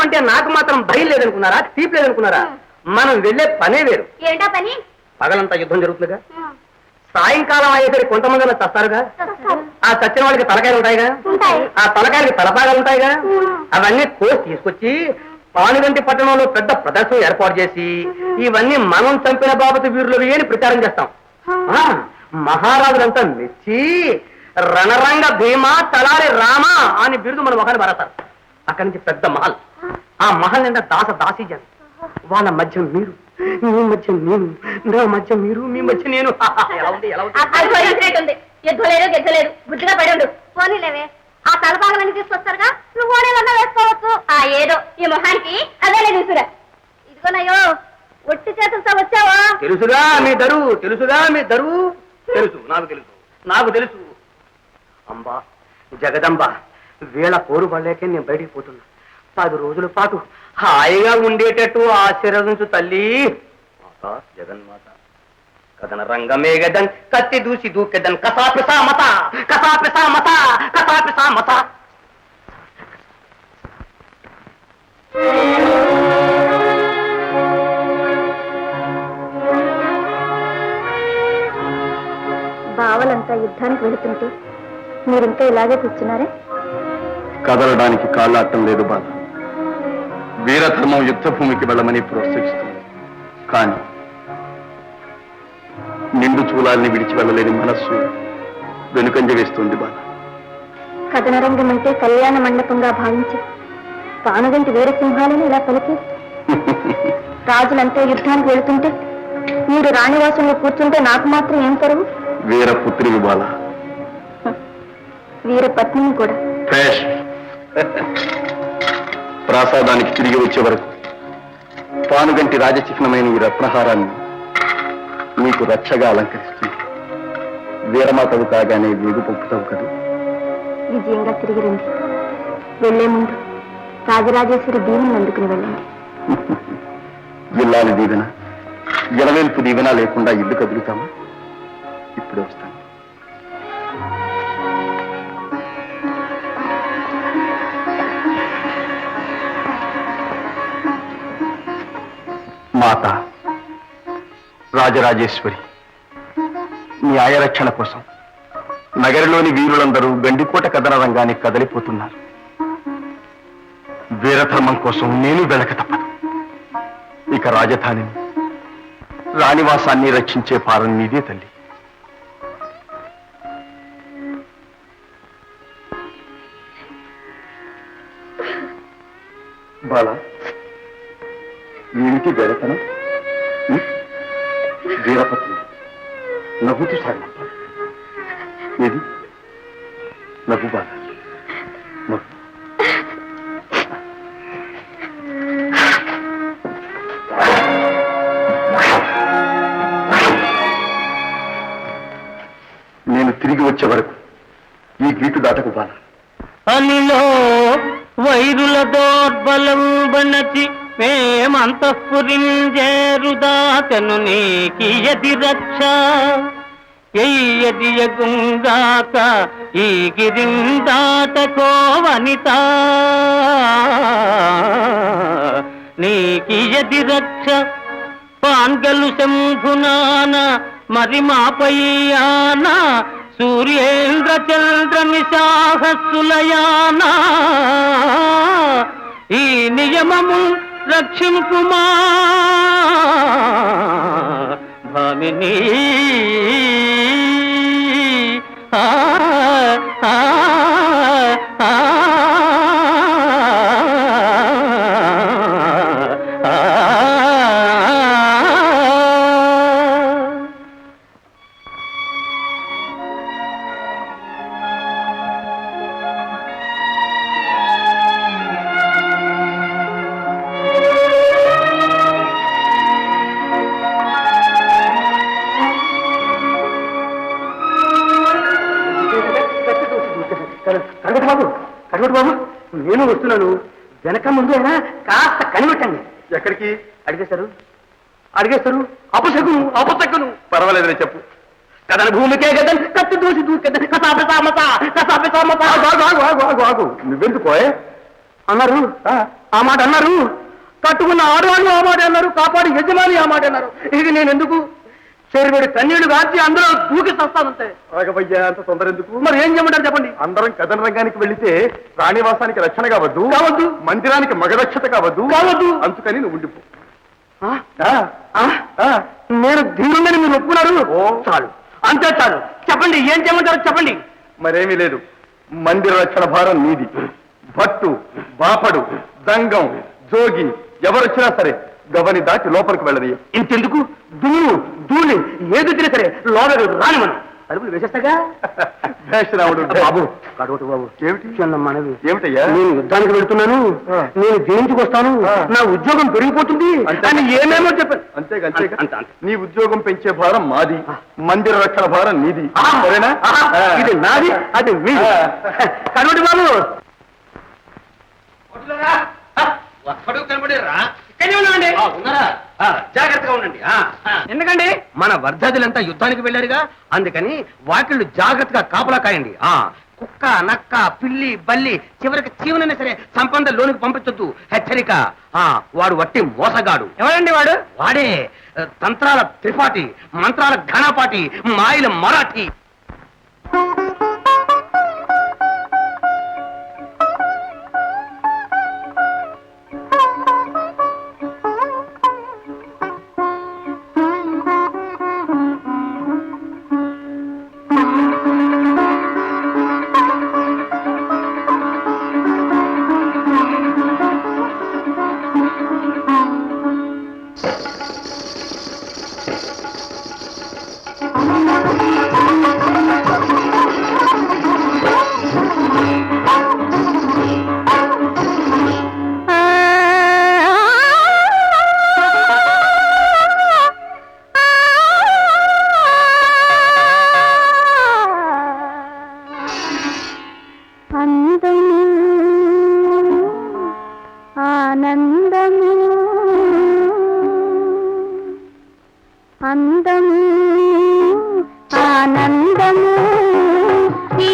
అంటే నాకు మాత్రం భయం లేదనుకున్నారా, తీపి లేదనుకున్నారా? మనం వెళ్ళే పనే వేరు. ఏంటా పని? పగలంతా యుద్ధం జరుగుతుందిగా, సాయంకాలం అయ్యేసరికి కొంతమంది చస్తారుగా. ఆ చచ్చిన వాళ్ళకి తలకాయలు ఉంటాయిగా, ఆ తలకాయలకి తలపాగాలు ఉంటాయిగా. అవన్నీ కోసి తీసుకొచ్చి పానుగంటి పట్టణంలో పెద్ద ప్రదర్శన ఏర్పాటు చేసి ఇవన్నీ మనం చంపిన బాబతి వీరులవి అని ప్రచారం చేస్తాం. మహారాజులంతా మెచ్చి రణరంగ భీమా తలారి రామ అని బిరుదు మన మొహాన్ని భరతారు. అక్కడి నుంచి పెద్ద మహల్, ఆ మహల్ నిండా దాస దాసీజన్, వాళ్ళ మధ్య మీరు, మీ మధ్య నేను, నా మధ్య మీరు, మీ మధ్య నేను. ఎలా ఉంది? యుద్ధం లేదు గెచ్చలేదు, బుద్ధిగా పడి ఉండు. పోనీలేవే, ఆ తలపాగలన్నీ తీసుకొస్తారుగా, నువ్వు ఓడేదన్నా వేసుకోవచ్చు. ఏదో ఈ మొహానికి అదేలే చూసురా. ఇదిగోనయ్యో, ఒట్టి చేతులతో వచ్చావా? తెలుసుగా మీ దరువు, తెలుసుగా మీ దరువు. తెలుసు, నాకు తెలుసు. అంబా జగదంబ, వీళ్ళ పోరు పడలేకే నేను బయటికి పోతున్నా. 10 రోజుల పాటు హాయిగా ఉండేటట్టు ఆశీర్వదించు తల్లి. మాత జగన్మాత. కథన రంగమే గదన్, కత్తి దూసి దూకెదన్, కసాపిసా మత, కసాపిసా మత, కసాపిసా మత. బావలంతా యుద్ధానికి వెళుతుంటే మీరింకా ఇలాగే కూర్చున్నారే? కదలడానికి కాళ్ళాటం లేదు బాధ. వీరధర్మం యుద్ధ భూమికి వెళ్ళమని ప్రోత్సహిస్తుంది. కానీ నిండు చూలాల్ని విడిచి వెళ్ళలేని మనస్సు వెనుకంజ వేస్తుంది బాధ. కథనరంగం అంటే కళ్యాణ మండపంగా భావించి పానుగంటి వీరసింహాలని ఇలా పలికి రాజులంతా యుద్ధానికి వెళుతుంటే మీరు రాణివాసంలో కూర్చుంటే నాకు మాత్రం ఏం కరువు? వీరపుత్రివి బాల. వీరపత్నిని కూడా. ప్రాసాదానికి తిరిగి వచ్చే వరకు పానుగంటి రాజచిహ్నమైన ఈ రత్నహారాన్ని నీకు రక్షగా అలంకరిస్తుంది. వీరమాతవు కాగానే వేగు పంపుతావు కదా. విజయంగా తిరిగి రండి. వెళ్లే ముందు రాజరాజేశ్వరి దీవెన అందుకుని వెళ్ళండి. ఇల్లాలి దీవెన, ఎలవేల్పు దీవెన లేకుండా ఇల్లు కదులుతామా? ఇప్పుడే వస్తాను. మాత రాజరాజేశ్వరి, న్యాయరక్షణ కోసం నగరిలోని వీరులందరూ గండికోట కథన రంగానికి కదలిపోతున్నారు. వీరధర్మం కోసం నేను వెళ్ళక తప్పదు. ఇక రాజధానిని, రాణివాసాన్ని రక్షించే పాలన నీదే తల్లి. బాల, ఏమిటి వీరతనం? వీరపత్ని నవ్వుతూ సాగ. ఏది నవ్వు బాల, నవ్వు. నేను తిరిగి వచ్చే వరకు ఈ గీటు దాటకు బాల. అనిలో వైరుల దోర్బలం బనచి మేమంతఃపురింజేరుదాతను నీకియది రక్ష ఎయ్యది యగుంగాక ఈ గిరిందాటకో వనిత నీకియది రక్ష పాన్గలు శంభునాన మరి మాపయ్యాన సూర్యేంద్ర చంద్ర నిశాహస్సులయానా ఈ నియమము రక్షింపుమా భామిని. కడగొట్టు బాబు, నేను వస్తున్నాను. వెనక ముందు అయినా కాస్త కనిపెట్టండి. ఎక్కడికి? అడిగేస్తారు అపశకును అపశకును. పర్వాలేదు, చెప్పు. కథన భూమికే గదన్, కత్తి దూసి దూకెదన్, కసాపిసామత. నువ్వెందుకు? అన్నారు ఆ మాట అన్నారు. కట్టుకున్న ఆడవాళ్ళు ఆ మాట అన్నారు, కాపాడి యజమాని ఆ మాట అన్నారు. ఇది నేను ఎందుకు చేరువేడి కన్నీళ్లు కాచి అందులో దూకి చస్తానంతే. రాఘవయ్య, అంత తొందర ఎందుకు? మరి ఏం చేయమంటారు చెప్పండి? అందరం కథన రంగానికి వెళితే రాణివాసానికి రక్షణ కావద్దు, కావద్దు. మందిరానికి మగరక్షత కావద్దు, కావద్దు. అందుకని నువ్వు ఉండిపో. నేను ధీరుందని మీరు ఒప్పుకున్నారు. చాలు, అంతే చాలు. చెప్పండి, ఏం చేయమంటారు చెప్పండి. మరేమీ లేదు. మందిర రక్షణ భారం నీది. భట్టు, బాపడు, దంగం, జోగి ఎవరొచ్చినా సరే గవని దాటి లోపలికి వెళ్ళని. ఇంతెందుకు? దుమ్ము ధూళి ఏదొచ్చినా సరే లోపలికి రాని మనం అరుపులు వేసేస్తాగా. భేషరాముడు. బాబు కడవటు బాబు, ఏమిటి? చిన్న మనవి. ఏమిటయ్యా? నేను యుద్ధానికి వెళ్తున్నాను, నేను జయించుకు వస్తాను, నా ఉద్యోగం పెరిగిపోతుంది అని ఏమేమో చెప్పాను. అంతేగా? అంతే. నీ ఉద్యోగం పెంచే భారం మాది, మందిర రక్షణ భారం నీది. సరేనా? ఇది నాది, అది మీది. కడవటి బాబు ఒక్కడు కనబడేరా? ఉన్నారా? జాగ్రత్తగా ఉండండి. ఎందుకండి మన వర్ధదులంతా యుద్ధానికి వెళ్ళారుగా, అందుకని వాకిళ్ళు జాగ్రత్తగా కాపలా కాయండి. కుక్క, నక్క, పిల్లి, బల్లి, చివరికి చీవనైనా సరే సంపంద లోనికి పంపించొద్దు. హెచ్చరిక. వాడు వట్టి మోసగాడు. ఎవరండి వాడు? వాడే తంత్రాల త్రిపాఠి, మంత్రాల ఘనపాటి, మాయల మరాఠీ. అందము ఆనందము ఈ